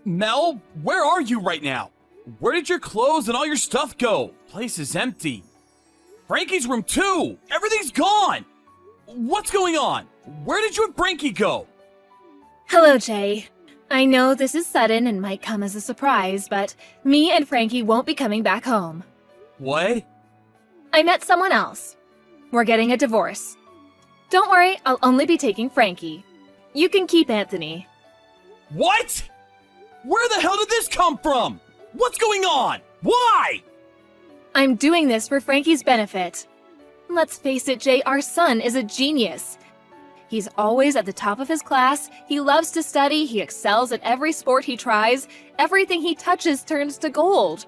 Mel, where are you right now? Where did your clothes and all your stuff go? Place is empty. Frankie's room too! Everything's gone! What's going on? Where did you and Frankie go? Hello, Jay. I know this is sudden and might come as a surprise, but me and Frankie won't be coming back home. What? I met someone else. We're getting a divorce. Don't worry, I'll only be taking Frankie. You can keep Anthony. What? Where the hell did this come from? What's going on? Why? I'm doing this for Frankie's benefit. Let's face it, Jay, our son is a genius. He's always at the top of his class, he loves to study, he excels at every sport he tries, everything he touches turns to gold.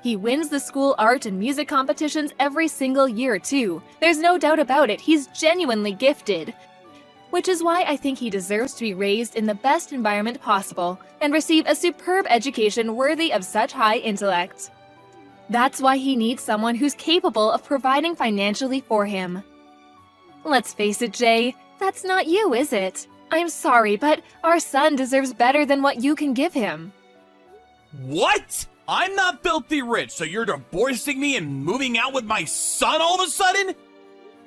He wins the school art and music competitions every single year, too. There's no doubt about it, he's genuinely gifted. Which is why I think he deserves to be raised in the best environment possible and receive a superb education worthy of such high intellect. That's why he needs someone who's capable of providing financially for him. Let's face it, Jay, that's not you, is it? I'm sorry, but our son deserves better than what you can give him. What? I'm not filthy rich, so you're divorcing me and moving out with my son all of a sudden?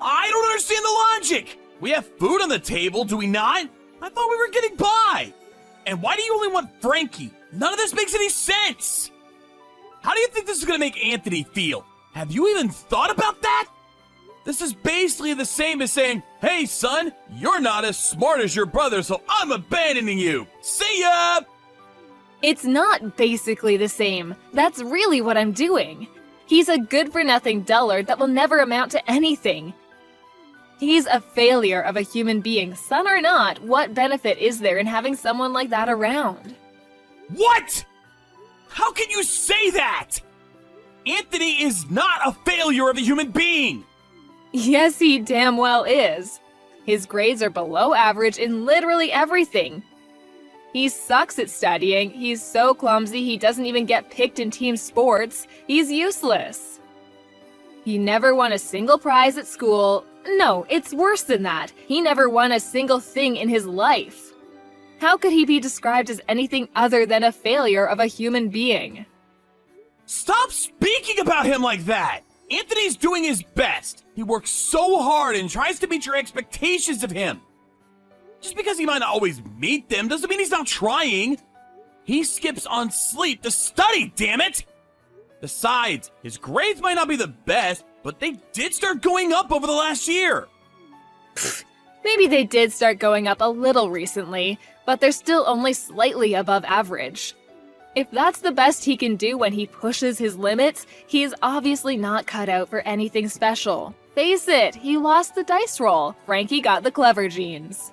I don't understand the logic! We have food on the table, do we not? I thought we were getting by! And why do you only want Frankie? None of this makes any sense! How do you think this is gonna make Anthony feel? Have you even thought about that? This is basically the same as saying, hey son, you're not as smart as your brother, so I'm abandoning you! See ya! It's not basically the same. That's really what I'm doing. He's a good-for-nothing dullard that will never amount to anything. He's a failure of a human being, son or not. What benefit is there in having someone like that around? What? How can you say that? Anthony is not a failure of a human being! Yes, he damn well is. His grades are below average in literally everything. He sucks at studying, he's so clumsy he doesn't even get picked in team sports, he's useless. He never won a single prize at school. No, it's worse than that. He never won a single thing in his life. How could he be described as anything other than a failure of a human being? Stop speaking about him like that! Anthony's doing his best. He works so hard and tries to meet your expectations of him. Just because he might not always meet them doesn't mean he's not trying. He skips on sleep to study, damn it! Besides, his grades might not be the best, but they did start going up over the last year. Maybe they did start going up a little recently, but they're still only slightly above average. If that's the best he can do when he pushes his limits, he is obviously not cut out for anything special. Face it, he lost the dice roll. Frankie got the clever genes.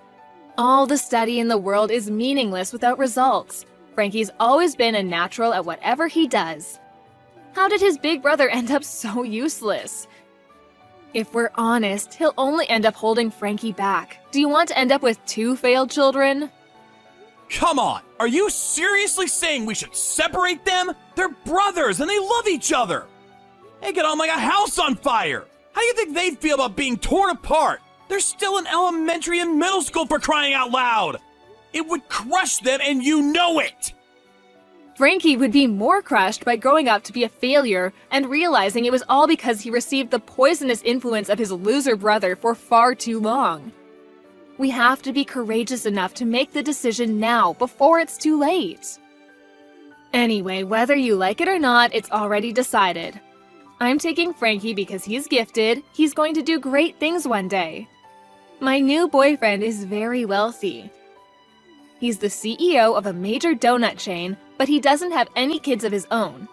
All the study in the world is meaningless without results. Frankie's always been a natural at whatever he does. How did his big brother end up so useless? If we're honest, he'll only end up holding Frankie back. Do you want to end up with 2 failed children? Come on, are you seriously saying we should separate them? They're brothers and they love each other. They get on like a house on fire. How do you think they'd feel about being torn apart? They're still in elementary and middle school, for crying out loud. It would crush them and you know it. Frankie would be more crushed by growing up to be a failure and realizing it was all because he received the poisonous influence of his loser brother for far too long. We have to be courageous enough to make the decision now, before it's too late. Anyway, whether you like it or not, it's already decided. I'm taking Frankie because he's gifted, he's going to do great things one day. My new boyfriend is very wealthy. He's the CEO of a major donut chain, but he doesn't have any kids of his own.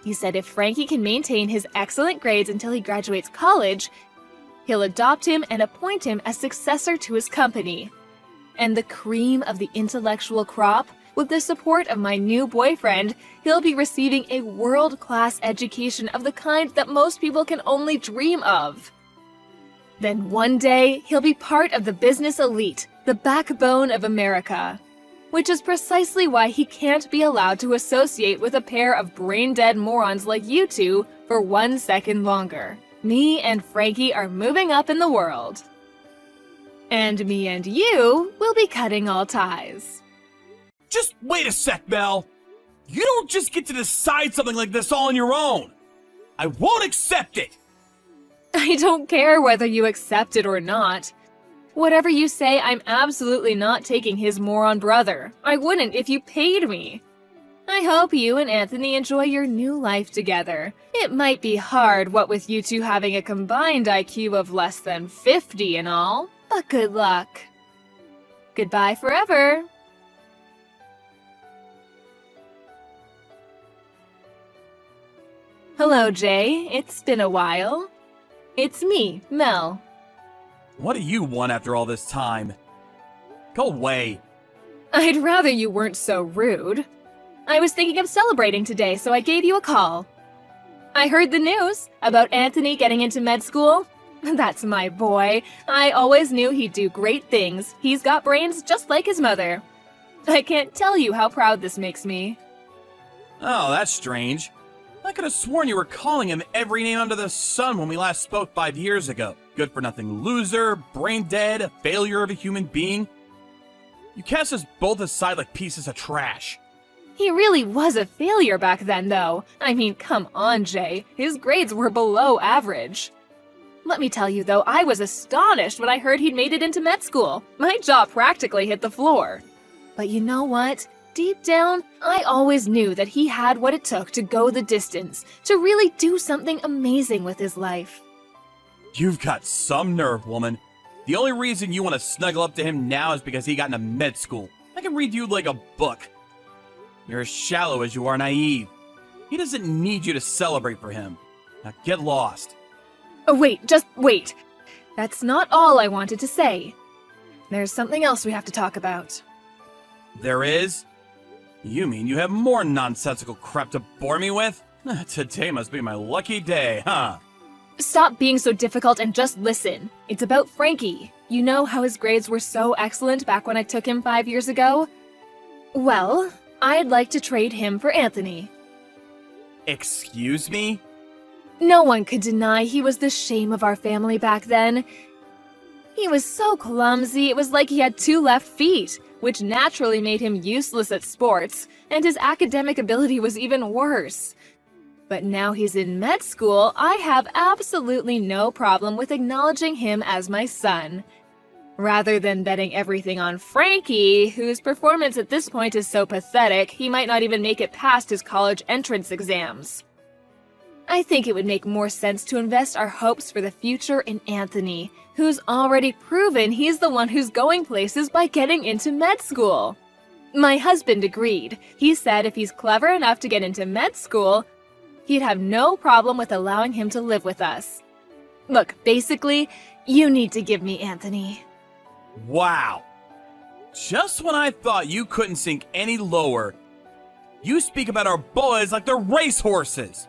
He said if Frankie can maintain his excellent grades until he graduates college, he'll adopt him and appoint him as successor to his company. And the cream of the intellectual crop, with the support of my new boyfriend, he'll be receiving a world-class education of the kind that most people can only dream of. Then one day, he'll be part of the business elite, the backbone of America. Which is precisely why he can't be allowed to associate with a pair of brain-dead morons like you two for 1 second longer. Me and Frankie are moving up in the world. And me and you will be cutting all ties. Just wait a sec, Mel. You don't just get to decide something like this all on your own. I won't accept it. I don't care whether you accept it or not. Whatever you say, I'm absolutely not taking his moron brother. I wouldn't if you paid me. I hope you and Anthony enjoy your new life together. It might be hard, what with you two having a combined IQ of less than 50 and all, but good luck. Goodbye forever. Hello, Jay. It's been a while. It's me, Mel. What do you want after all this time? Go away. I'd rather you weren't so rude. I was thinking of celebrating today, so I gave you a call. I heard the news about Anthony getting into med school. That's my boy. I always knew he'd do great things. He's got brains just like his mother. I can't tell you how proud this makes me. Oh, that's strange. I could have sworn you were calling him every name under the sun when we last spoke 5 years ago. Good-for-nothing loser, brain dead, a failure of a human being. You cast us both aside like pieces of trash. He really was a failure back then, though. I mean, come on, Jay. His grades were below average. Let me tell you, though, I was astonished when I heard he'd made it into med school. My jaw practically hit the floor. But you know what? Deep down, I always knew that he had what it took to go the distance, to really do something amazing with his life. You've got some nerve, woman. The only reason you want to snuggle up to him now is because he got into med school. I can read you like a book. You're as shallow as you are naive. He doesn't need you to celebrate for him. Now get lost. Oh, wait, just wait. That's not all I wanted to say. There's something else we have to talk about. There is? You mean you have more nonsensical crap to bore me with? Today must be my lucky day, huh? Stop being so difficult and just listen. It's about Frankie. You know how his grades were so excellent back when I took him 5 years ago? Well, I'd like to trade him for Anthony. Excuse me? No one could deny he was the shame of our family back then. He was so clumsy, it was like he had 2 left feet, which naturally made him useless at sports, and his academic ability was even worse. But now he's in med school, I have absolutely no problem with acknowledging him as my son. Rather than betting everything on Frankie, whose performance at this point is so pathetic, he might not even make it past his college entrance exams. I think it would make more sense to invest our hopes for the future in Anthony, who's already proven he's the one who's going places by getting into med school. My husband agreed. He said if he's clever enough to get into med school, he'd have no problem with allowing him to live with us. Look, basically, you need to give me Anthony. Wow. Just when I thought you couldn't sink any lower, you speak about our boys like they're racehorses.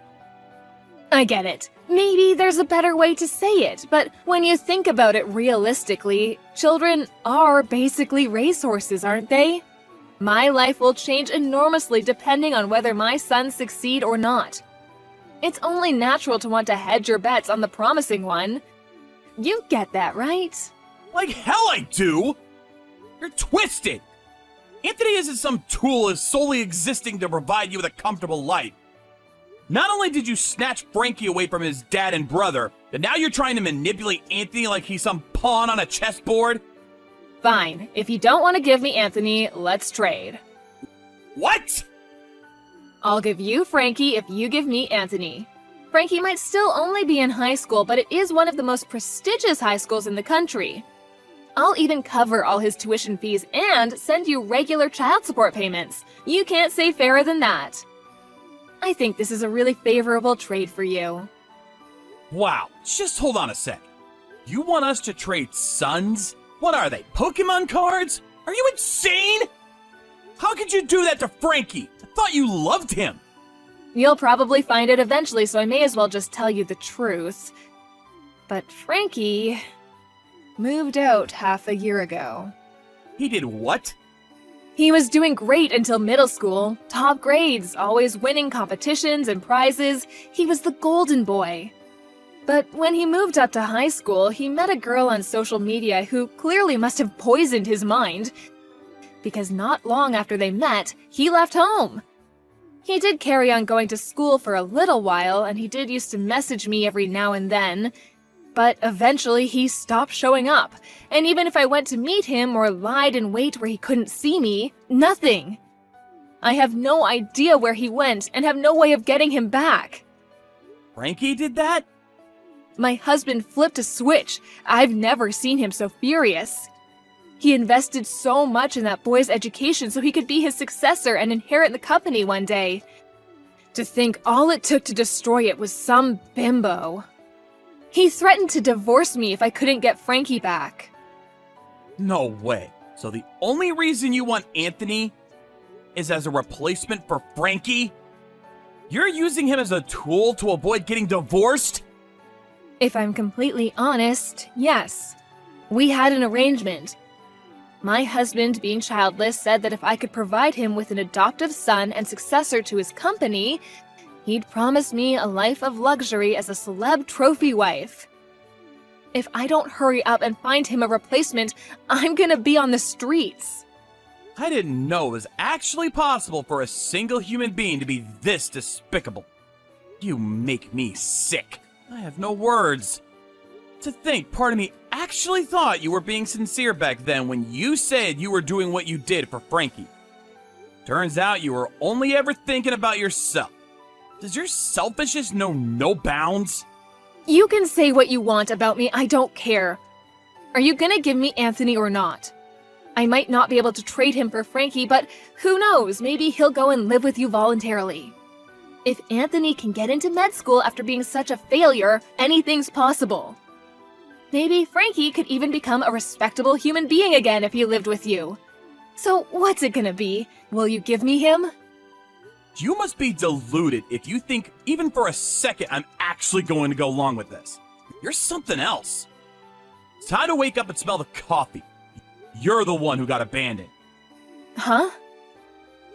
I get it. Maybe there's a better way to say it, but when you think about it realistically, children are basically racehorses, aren't they? My life will change enormously depending on whether my sons succeed or not. It's only natural to want to hedge your bets on the promising one. You get that, right? Like hell I do! You're twisted! Anthony isn't some tool is solely existing to provide you with a comfortable life. Not only did you snatch Frankie away from his dad and brother, but now you're trying to manipulate Anthony like he's some pawn on a chessboard? Fine. If you don't want to give me Anthony, let's trade. What? I'll give you Frankie if you give me Anthony. Frankie might still only be in high school, but it is one of the most prestigious high schools in the country. I'll even cover all his tuition fees and send you regular child support payments. You can't say fairer than that. I think this is a really favorable trade for you. Wow, just hold on a sec. You want us to trade sons? What are they, Pokemon cards? Are you insane? How could you do that to Frankie? I thought you loved him. You'll probably find it eventually, so I may as well just tell you the truth. But Frankie moved out half a year ago. He did what? He was doing great until middle school. Top grades, always winning competitions and prizes. He was the golden boy. But when he moved up to high school, he met a girl on social media who clearly must have poisoned his mind. because not long after they met, he left home. He did carry on going to school for a little while, and he did used to message me every now and then, but eventually he stopped showing up, and even if I went to meet him or lied in wait where he couldn't see me, nothing. I have no idea where he went and have no way of getting him back. Frankie did that? My husband flipped a switch. I've never seen him so furious. He invested so much in that boy's education so he could be his successor and inherit the company one day. To think all it took to destroy it was some bimbo. He threatened to divorce me if I couldn't get Frankie back. No way. So the only reason you want Anthony is as a replacement for Frankie? You're using him as a tool to avoid getting divorced? If I'm completely honest, yes. We had an arrangement. My husband, being childless, said that if I could provide him with an adoptive son and successor to his company, he'd promise me a life of luxury as a celeb trophy wife. If I don't hurry up and find him a replacement, I'm gonna be on the streets. I didn't know it was actually possible for a single human being to be this despicable. You make me sick. I have no words. To think part of me actually thought you were being sincere back then when you said you were doing what you did for Frankie. Turns out you were only ever thinking about yourself. Does your selfishness know no bounds? You can say what you want about me, I don't care. Are you gonna give me Anthony or not? I might not be able to trade him for Frankie, but who knows, maybe he'll go and live with you voluntarily. If Anthony can get into med school after being such a failure, anything's possible. Maybe Frankie could even become a respectable human being again if he lived with you. So what's it gonna be? Will you give me him? You must be deluded if you think even for a second I'm actually going to go along with this. You're something else. It's time to wake up and smell the coffee. You're the one who got abandoned. Huh?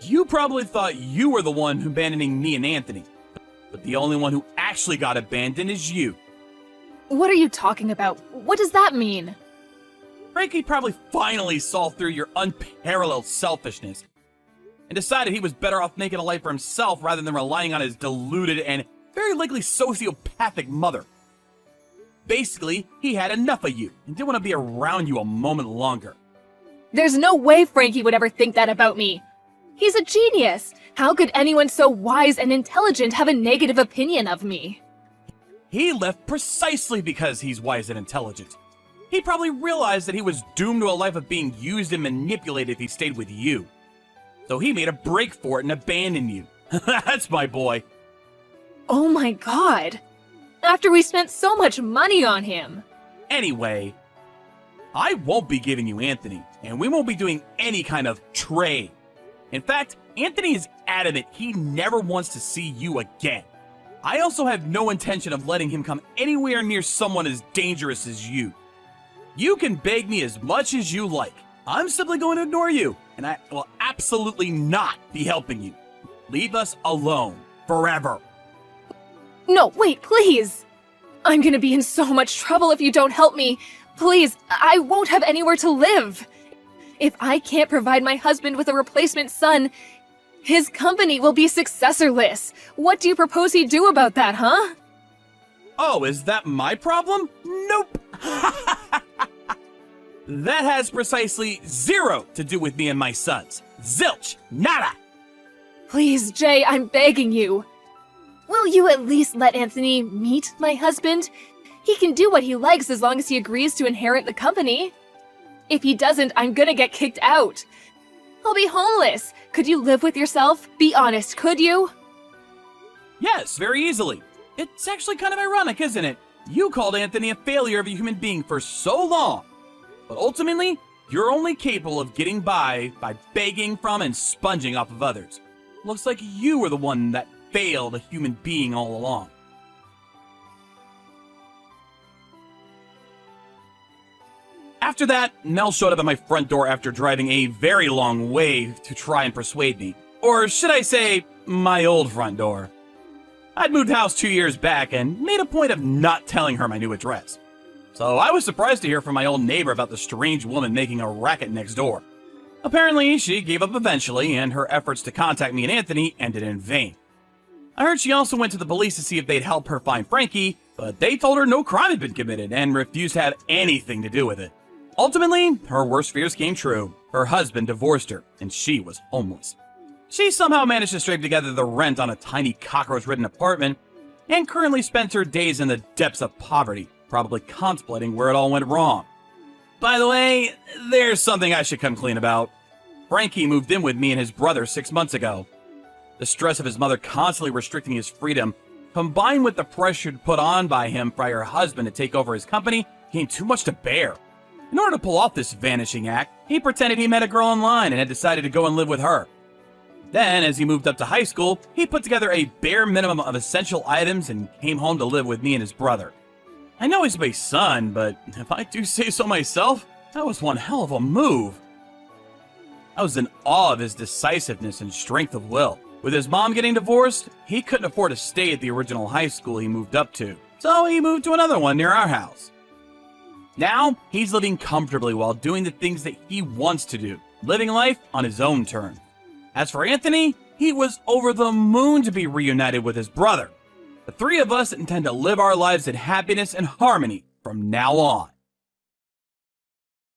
You probably thought you were the one abandoning me and Anthony, but the only one who actually got abandoned is you. What are you talking about? What does that mean? Frankie probably finally saw through your unparalleled selfishness and decided he was better off making a life for himself rather than relying on his deluded and very likely sociopathic mother. Basically, he had enough of you and didn't want to be around you a moment longer. There's no way Frankie would ever think that about me. He's a genius. How could anyone so wise and intelligent have a negative opinion of me? He left precisely because he's wise and intelligent. He probably realized that he was doomed to a life of being used and manipulated if he stayed with you. So he made a break for it and abandoned you. That's my boy. Oh my god. After we spent so much money on him. Anyway, I won't be giving you Anthony, and we won't be doing any kind of trade. In fact, Anthony is adamant he never wants to see you again. I also have no intention of letting him come anywhere near someone as dangerous as you. You can beg me as much as you like. I'm simply going to ignore you, and I will absolutely not be helping you. Leave us alone, forever. No, wait, please. I'm gonna be in so much trouble if you don't help me. Please, I won't have anywhere to live. If I can't provide my husband with a replacement son, his company will be successorless. What do you propose he do about that, huh? Oh, is that my problem? Nope. That has precisely zero to do with me and my sons. Zilch, nada. Please, Jay, I'm begging you. Will you at least let Anthony meet my husband? He can do what he likes as long as he agrees to inherit the company. If he doesn't, I'm gonna get kicked out. I'll be homeless. Could you live with yourself? Be honest, could you? Yes, very easily. It's actually kind of ironic, isn't it? You called Anthony a failure of a human being for so long, but ultimately, you're only capable of getting by begging from and sponging off of others. Looks like you were the one that failed a human being all along. After that, Mel showed up at my front door after driving a very long way to try and persuade me. Or should I say, my old front door. I'd moved house 2 years back and made a point of not telling her my new address. So I was surprised to hear from my old neighbor about the strange woman making a racket next door. Apparently, she gave up eventually, and her efforts to contact me and Anthony ended in vain. I heard she also went to the police to see if they'd help her find Frankie, but they told her no crime had been committed and refused to have anything to do with it. Ultimately, her worst fears came true. Her husband divorced her, and she was homeless. She somehow managed to scrape together the rent on a tiny cockroach-ridden apartment, and currently spends her days in the depths of poverty, probably contemplating where it all went wrong. By the way, there's something I should come clean about. Frankie moved in with me and his brother 6 months ago. The stress of his mother constantly restricting his freedom, combined with the pressure put on by him by her husband to take over his company, became too much to bear. In order to pull off this vanishing act, he pretended he met a girl online and had decided to go and live with her. Then, as he moved up to high school, he put together a bare minimum of essential items and came home to live with me and his brother. I know he's my son, but if I do say so myself, that was one hell of a move. I was in awe of his decisiveness and strength of will. With his mom getting divorced, he couldn't afford to stay at the original high school he moved up to, so he moved to another one near our house. Now, he's living comfortably while doing the things that he wants to do, living life on his own terms. As for Anthony, he was over the moon to be reunited with his brother. The three of us intend to live our lives in happiness and harmony from now on.